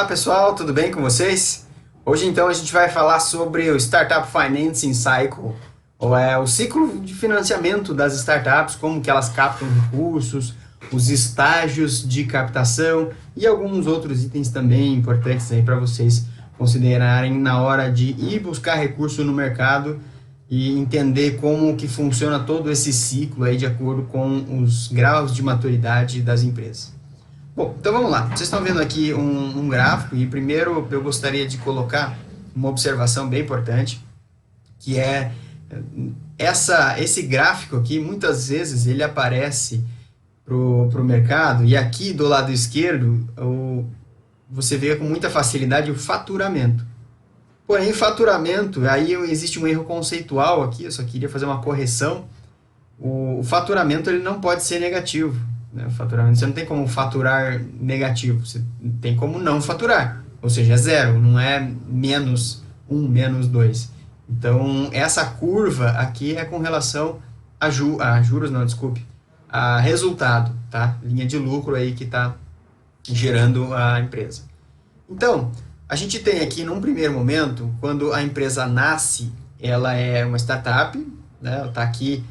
Olá pessoal, tudo bem com vocês? Hoje então a gente vai falar sobre o Startup Financing Cycle, ou o ciclo de financiamento das startups, como que elas captam recursos, os estágios de captação e alguns outros itens também importantes aí para vocês considerarem na hora de ir buscar recurso no mercado e entender como que funciona todo esse ciclo aí de acordo com os graus de maturidade das empresas. Bom, então vamos lá. Vocês estão vendo aqui um gráfico e primeiro eu gostaria de colocar uma observação bem importante, que é esse gráfico aqui, muitas vezes ele aparece pro mercado e aqui do lado esquerdo você vê com muita facilidade o faturamento. Porém, faturamento, aí existe um erro conceitual aqui, eu só queria fazer uma correção. O faturamento ele não pode ser negativo. Né? O faturamento, você não tem como faturar negativo, você tem como não faturar, ou seja, é zero, não é menos 1, menos 2. Então, essa curva aqui é com relação a juros, não, desculpe, a resultado, tá? Linha de lucro aí que está gerando a empresa. Então, a gente tem aqui num primeiro momento, quando a empresa nasce, ela é uma startup, né? Ela está aqui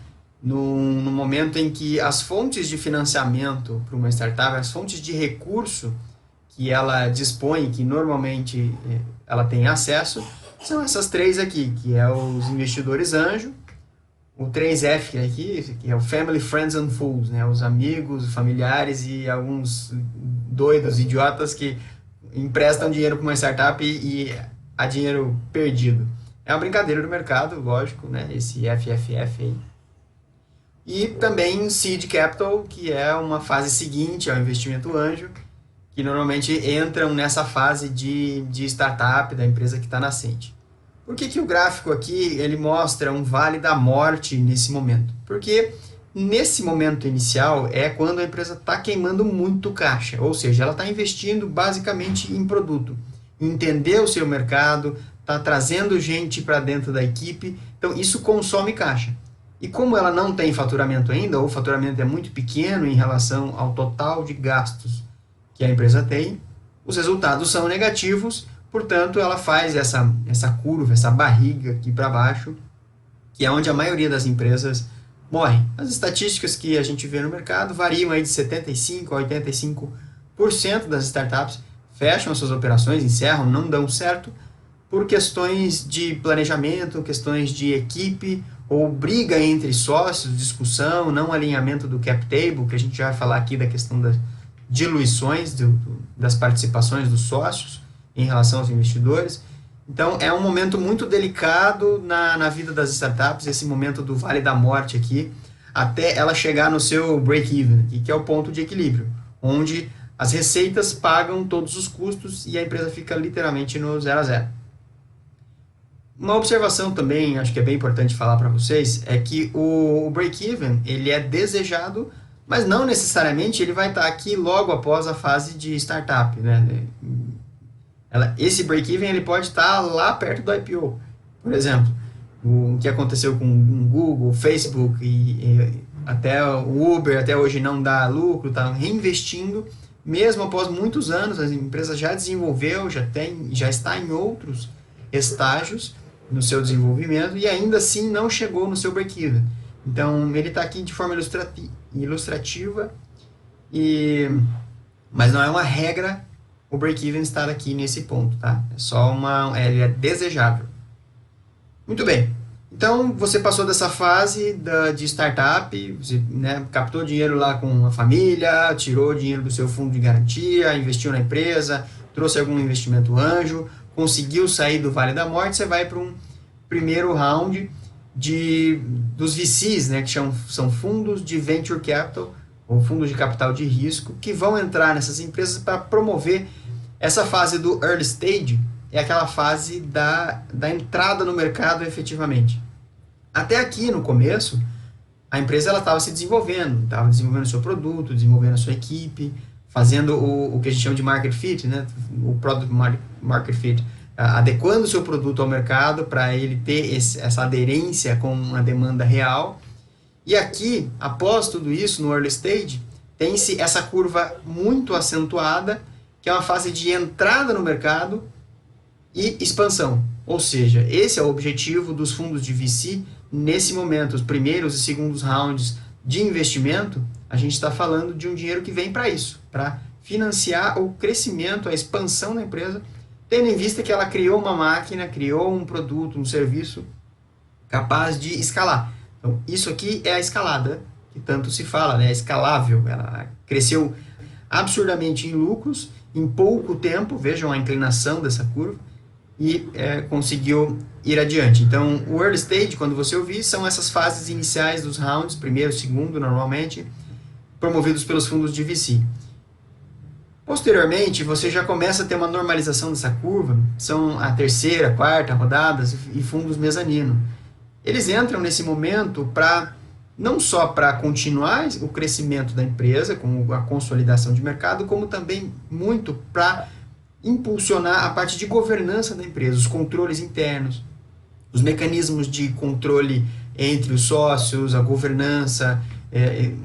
no momento em que as fontes de financiamento para uma startup, as fontes de recurso que ela dispõe, que normalmente ela tem acesso, são essas três aqui, que é os investidores anjo, o 3F aqui, que é o Family, Friends and Fools, né? Os amigos, familiares e alguns doidos, idiotas que emprestam dinheiro para uma startup e há dinheiro perdido. É uma brincadeira do mercado, lógico, né? Esse FFF aí. E também Seed Capital, que é uma fase seguinte ao investimento anjo, que normalmente entram nessa fase de startup da empresa que está nascente. Por que o gráfico aqui ele mostra um vale da morte nesse momento? Porque nesse momento inicial é quando a empresa está queimando muito caixa, ou seja, ela está investindo basicamente em produto, entender o seu mercado, está trazendo gente para dentro da equipe, então isso consome caixa. E como ela não tem faturamento ainda, ou o faturamento é muito pequeno em relação ao total de gastos que a empresa tem, os resultados são negativos, portanto ela faz essa curva, essa barriga aqui para baixo, que é onde a maioria das empresas morrem. As estatísticas que a gente vê no mercado variam aí de 75% a 85% das startups fecham as suas operações, encerram, não dão certo, por questões de planejamento, questões de equipe, ou briga entre sócios, discussão, não alinhamento do cap table, que a gente já vai falar aqui da questão das diluições das participações dos sócios em relação aos investidores. Então, é um momento muito delicado na vida das startups, esse momento do vale da morte aqui, até ela chegar no seu break-even, que é o ponto de equilíbrio, onde as receitas pagam todos os custos e a empresa fica literalmente no 0 a 0. Uma observação também, acho que é bem importante falar para vocês, é que o break-even, ele é desejado, mas não necessariamente ele vai estar aqui logo após a fase de startup, né? Esse break-even ele pode estar lá perto do IPO. Por exemplo, o que aconteceu com o Google, Facebook e até o Uber, até hoje não dá lucro, está reinvestindo, mesmo após muitos anos, a empresa já desenvolveu, já está em outros estágios no seu desenvolvimento e ainda assim não chegou no seu break-even. Então, ele está aqui de forma ilustrativa, mas não é uma regra o break-even estar aqui nesse ponto, tá? É só ele é desejável. Muito bem. Então, você passou dessa fase de startup, você, né, captou dinheiro lá com a família, tirou dinheiro do seu fundo de garantia, investiu na empresa, trouxe algum investimento anjo, conseguiu sair do Vale da Morte, você vai para um primeiro round dos VCs, né, que são fundos de Venture Capital, ou fundos de capital de risco, que vão entrar nessas empresas para promover essa fase do early stage, é aquela fase da entrada no mercado efetivamente. Até aqui, no começo, a empresa estava se desenvolvendo, estava desenvolvendo o seu produto, desenvolvendo a sua equipe, fazendo o que a gente chama de market fit, né? O product market fit, adequando o seu produto ao mercado para ele ter essa aderência com a demanda real. E aqui, após tudo isso, no early stage, tem-se essa curva muito acentuada que é uma fase de entrada no mercado e expansão. Ou seja, esse é o objetivo dos fundos de VC nesse momento. Os primeiros e segundos rounds de investimento, a gente está falando de um dinheiro que vem para isso, para financiar o crescimento, a expansão da empresa, tendo em vista que ela criou uma máquina, criou um produto, um serviço capaz de escalar. Então, isso aqui é a escalada, que tanto se fala, né? É escalável. Ela cresceu absurdamente em lucros, em pouco tempo, vejam a inclinação dessa curva, e conseguiu ir adiante. Então, o early stage, quando você ouvir, são essas fases iniciais dos rounds, primeiro, segundo, normalmente, promovidos pelos fundos de VC. Posteriormente, você já começa a ter uma normalização dessa curva, são a terceira, quarta rodadas e fundos mezanino. Eles entram nesse momento para não só para continuar o crescimento da empresa, com a consolidação de mercado, como também muito para impulsionar a parte de governança da empresa, os controles internos, os mecanismos de controle entre os sócios, a governança,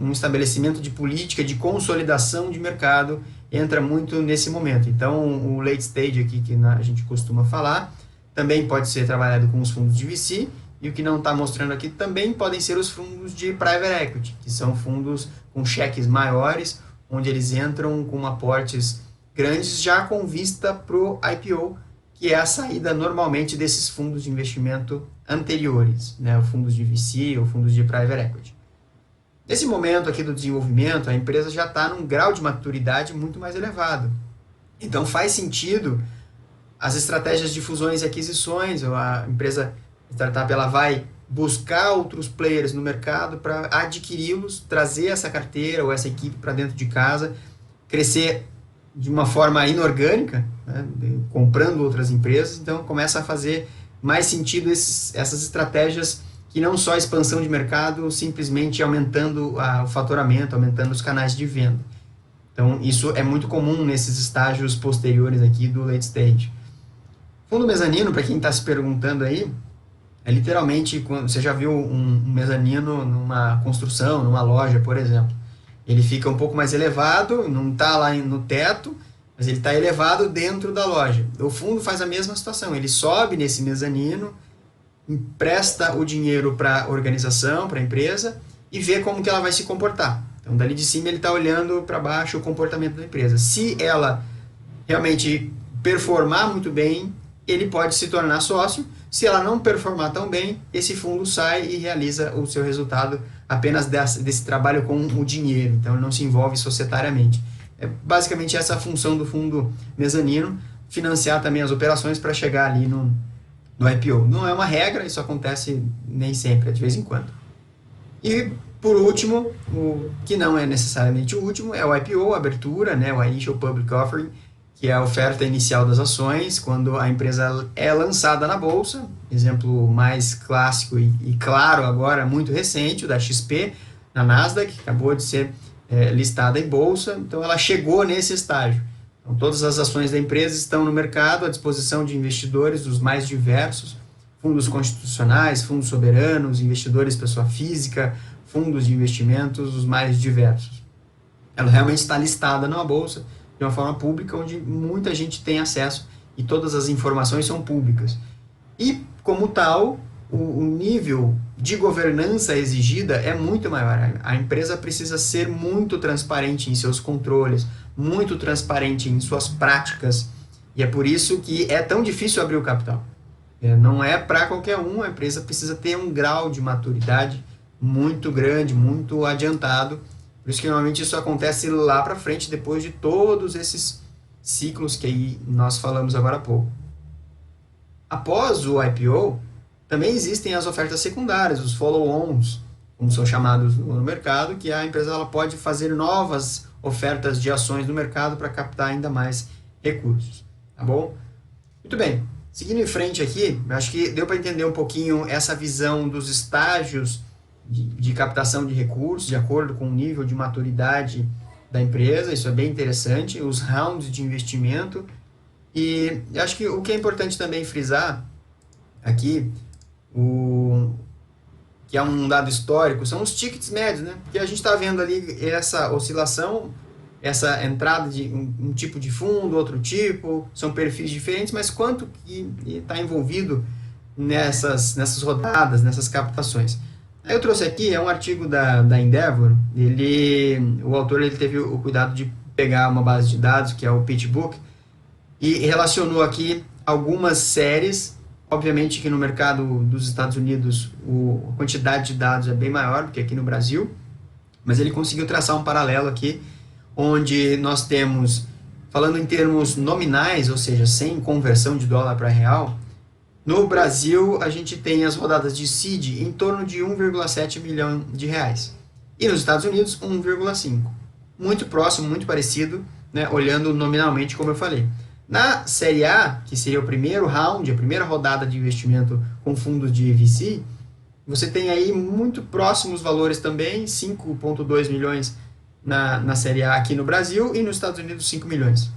um estabelecimento de política de consolidação de mercado entra muito nesse momento. Então, o late stage aqui que a gente costuma falar também pode ser trabalhado com os fundos de VC, e o que não está mostrando aqui também podem ser os fundos de private equity, que são fundos com cheques maiores, onde eles entram com aportes grandes já com vista para o IPO, que é a saída normalmente desses fundos de investimento anteriores, né, fundos de VC ou fundos de private equity. Nesse momento aqui do desenvolvimento, a empresa já está num grau de maturidade muito mais elevado. Então faz sentido as estratégias de fusões e aquisições, ou a empresa startup ela vai buscar outros players no mercado para adquiri-los, trazer essa carteira ou essa equipe para dentro de casa, crescer de uma forma inorgânica, né, comprando outras empresas. Então começa a fazer mais sentido essas estratégias que não só a expansão de mercado, simplesmente aumentando o faturamento, aumentando os canais de venda. Então isso é muito comum nesses estágios posteriores aqui do late stage. Fundo mezanino, para quem está se perguntando aí, é literalmente, quando você já viu um mezanino numa construção, numa loja, por exemplo. Ele fica um pouco mais elevado, não está lá no teto, mas ele está elevado dentro da loja. O fundo faz a mesma situação, ele sobe nesse mezanino, empresta o dinheiro para a organização, para a empresa, e vê como que ela vai se comportar. Então, dali de cima, ele está olhando para baixo o comportamento da empresa. Se ela realmente performar muito bem, ele pode se tornar sócio. Se ela não performar tão bem, esse fundo sai e realiza o seu resultado apenas desse trabalho com o dinheiro. Então, ele não se envolve societariamente. É basicamente essa a função do fundo mezanino, financiar também as operações para chegar ali no IPO. Não é uma regra, isso acontece nem sempre, é de vez em quando. E, por último, o que não é necessariamente o último, é o IPO, a abertura, né, o Initial Public Offering, que é a oferta inicial das ações, quando a empresa é lançada na bolsa. Exemplo mais clássico e claro agora, muito recente, o da XP, na Nasdaq, que acabou de ser listada em bolsa. Então, ela chegou nesse estágio. Então, todas as ações da empresa estão no mercado, à disposição de investidores dos mais diversos, fundos constitucionais, fundos soberanos, investidores pessoa física, fundos de investimentos, os mais diversos. Ela realmente está listada numa bolsa, de uma forma pública, onde muita gente tem acesso e todas as informações são públicas. E, como tal, o nível de governança exigida é muito maior. A empresa precisa ser muito transparente em seus controles, muito transparente em suas práticas, e é por isso que é tão difícil abrir o capital. Não é para qualquer um, a empresa precisa ter um grau de maturidade muito grande, muito adiantado. Por isso que normalmente isso acontece lá para frente, depois de todos esses ciclos que aí nós falamos agora há pouco. Após o IPO, também existem as ofertas secundárias, os follow-ons, como são chamados no mercado, que a empresa ela pode fazer novas ofertas de ações no mercado para captar ainda mais recursos. Tá bom? Muito bem. Seguindo em frente aqui, acho que deu para entender um pouquinho essa visão dos estágios de captação de recursos, de acordo com o nível de maturidade da empresa. Isso é bem interessante, os rounds de investimento. E acho que o que é importante também frisar aqui, que é um dado histórico, são os tickets médios, né? Porque a gente está vendo ali essa oscilação essa entrada de um tipo de fundo, outro tipo, são perfis diferentes, mas quanto que está envolvido nessas rodadas, nessas captações. Aí eu trouxe aqui, é um artigo da Endeavor, o autor ele teve o cuidado de pegar uma base de dados, que é o PitchBook, e relacionou aqui algumas séries. Obviamente que no mercado dos Estados Unidos a quantidade de dados é bem maior do que aqui no Brasil, mas ele conseguiu traçar um paralelo aqui, onde nós temos, falando em termos nominais, ou seja, sem conversão de dólar para real, no Brasil a gente tem as rodadas de seed em torno de 1,7 milhão de reais. E nos Estados Unidos, 1,5. Muito próximo, muito parecido, né, olhando nominalmente, como eu falei. Na Série A, que seria o primeiro round, a primeira rodada de investimento com fundos de VC, você tem aí muito próximos valores também, 5,2 milhões na Série A aqui no Brasil e nos Estados Unidos 5 milhões.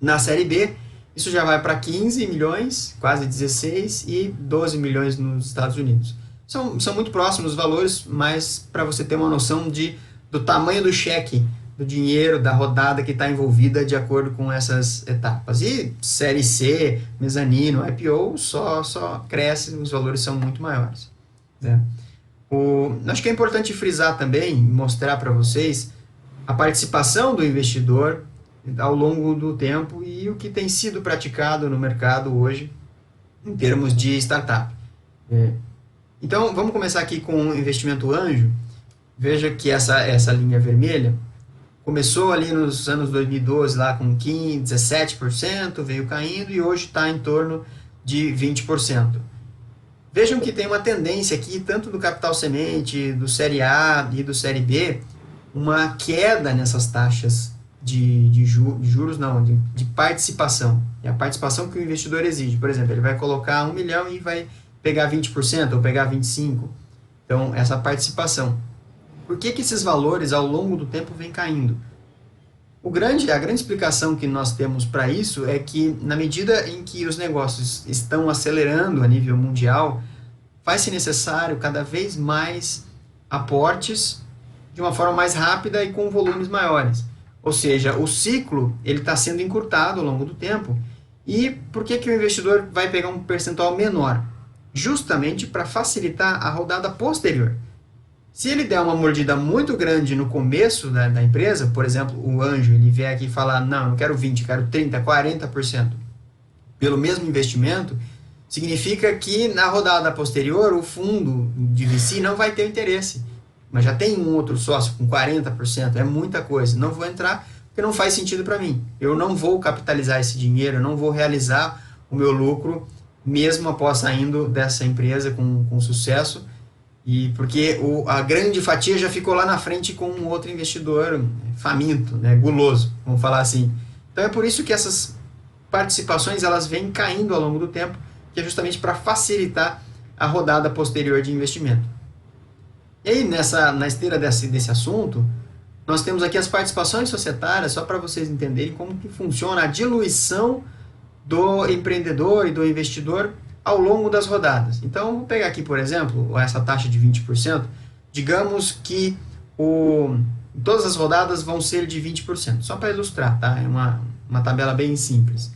Na Série B, isso já vai para 15 milhões, quase 16, e 12 milhões nos Estados Unidos. São muito próximos os valores, mas para você ter uma noção do tamanho do cheque, do dinheiro, da rodada que está envolvida de acordo com essas etapas. E Série C, mezanino, IPO, só cresce, os valores são muito maiores. Né? Acho que é importante frisar também, mostrar para vocês a participação do investidor ao longo do tempo e o que tem sido praticado no mercado hoje em termos de startup. Então, vamos começar aqui com o investimento anjo. Veja que essa linha vermelha começou ali nos anos 2012 lá com 15%, 17%, veio caindo e hoje está em torno de 20%. Vejam que tem uma tendência aqui, tanto do capital semente, do Série A e do Série B, uma queda nessas taxas de juros, não, de participação. É a participação que o investidor exige. Por exemplo, ele vai colocar 1 milhão e vai pegar 20% ou pegar 25%. Então, essa participação. Por que esses valores, ao longo do tempo, vêm caindo? A grande explicação que nós temos para isso é que, na medida em que os negócios estão acelerando a nível mundial, faz-se necessário cada vez mais aportes de uma forma mais rápida e com volumes maiores. Ou seja, o ciclo está sendo encurtado ao longo do tempo. E por que o investidor vai pegar um percentual menor? Justamente para facilitar a rodada posterior. Se ele der uma mordida muito grande no começo da empresa, por exemplo, o anjo, ele vier aqui e falar, não, não quero 20%, quero 30%, 40%, pelo mesmo investimento, significa que na rodada posterior o fundo de VC não vai ter interesse. Mas já tem um outro sócio com 40%, é muita coisa, não vou entrar porque não faz sentido para mim. Eu não vou capitalizar esse dinheiro, eu não vou realizar o meu lucro, mesmo após saindo dessa empresa com sucesso, e porque a grande fatia já ficou lá na frente com um outro investidor faminto, né, guloso, vamos falar assim. Então é por isso que essas participações elas vêm caindo ao longo do tempo, que é justamente para facilitar a rodada posterior de investimento. E aí, na esteira desse assunto, nós temos aqui as participações societárias, só para vocês entenderem como que funciona a diluição do empreendedor e do investidor ao longo das rodadas. Então, vou pegar aqui, por exemplo, essa taxa de 20%. Digamos que todas as rodadas vão ser de 20%, só para ilustrar, tá? É uma tabela bem simples.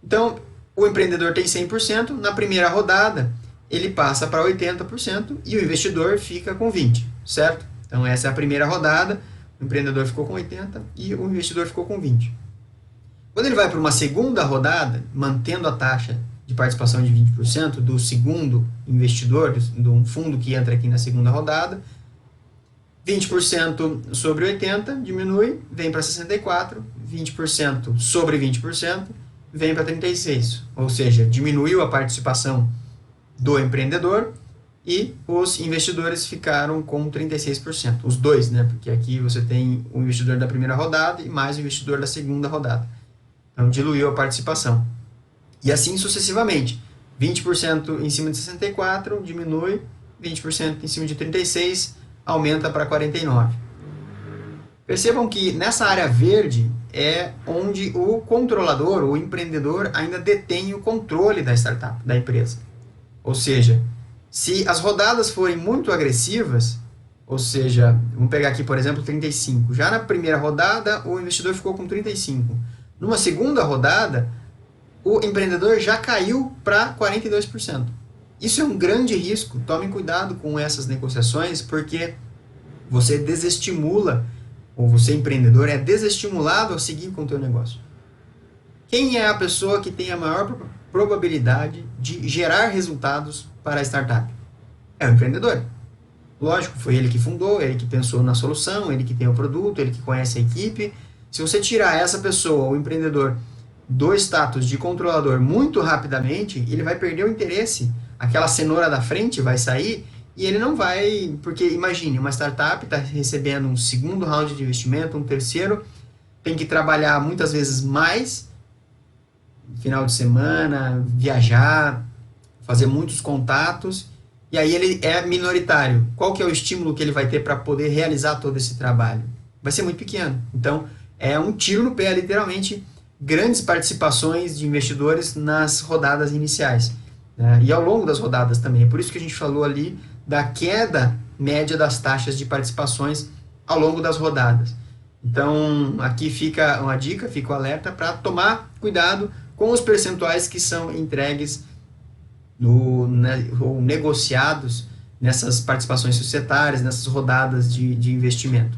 Então, o empreendedor tem 100%, na primeira rodada ele passa para 80% e o investidor fica com 20%, certo? Então, essa é a primeira rodada, o empreendedor ficou com 80% e o investidor ficou com 20%. Quando ele vai para uma segunda rodada, mantendo a taxa de participação de 20% do segundo investidor, de um fundo que entra aqui na segunda rodada, 20% sobre 80% diminui, vem para 64%, 20% sobre 20% vem para 36%, ou seja, diminuiu a participação do empreendedor e os investidores ficaram com 36%, os dois, né? Porque aqui você tem o investidor da primeira rodada e mais o investidor da segunda rodada. Então diluiu a participação. E assim sucessivamente. 20% em cima de 64 diminui, 20% em cima de 36 aumenta para 49. Percebam que nessa área verde é onde o controlador, o empreendedor, ainda detém o controle da startup, da empresa. Ou seja, se as rodadas forem muito agressivas, Ou seja, vamos pegar aqui, por exemplo, 35. Já na primeira rodada, o investidor ficou com 35. Numa segunda rodada, o empreendedor já caiu para 42%. Isso é um grande risco. Tome cuidado com essas negociações, porque você desestimula, ou você empreendedor é desestimulado a seguir com o teu negócio. Quem é a pessoa que tem a maior probabilidade de gerar resultados para a startup? É o empreendedor. Lógico, foi ele que fundou, ele que pensou na solução, ele que tem o produto, ele que conhece a equipe. Se você tirar essa pessoa, o empreendedor, do status de controlador muito rapidamente, ele vai perder o interesse. Aquela cenoura da frente vai sair e ele não vai... Porque imagine, uma startup está recebendo um segundo round de investimento, um terceiro, tem que trabalhar muitas vezes mais, final de semana, viajar, fazer muitos contatos, e aí ele é minoritário. Qual que é o estímulo que ele vai ter para poder realizar todo esse trabalho? Vai ser muito pequeno. Então, é um tiro no pé, literalmente, grandes participações de investidores nas rodadas iniciais, né? E ao longo das rodadas também. É por isso que a gente falou ali da queda média das taxas de participações ao longo das rodadas. Então, aqui fica uma dica, fica o alerta para tomar cuidado com os percentuais que são entregues ou negociados nessas participações societárias, nessas rodadas de investimento.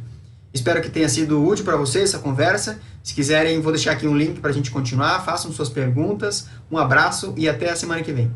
Espero que tenha sido útil para vocês essa conversa. Se quiserem, vou deixar aqui um link para a gente continuar. Façam suas perguntas. Um abraço e até a semana que vem.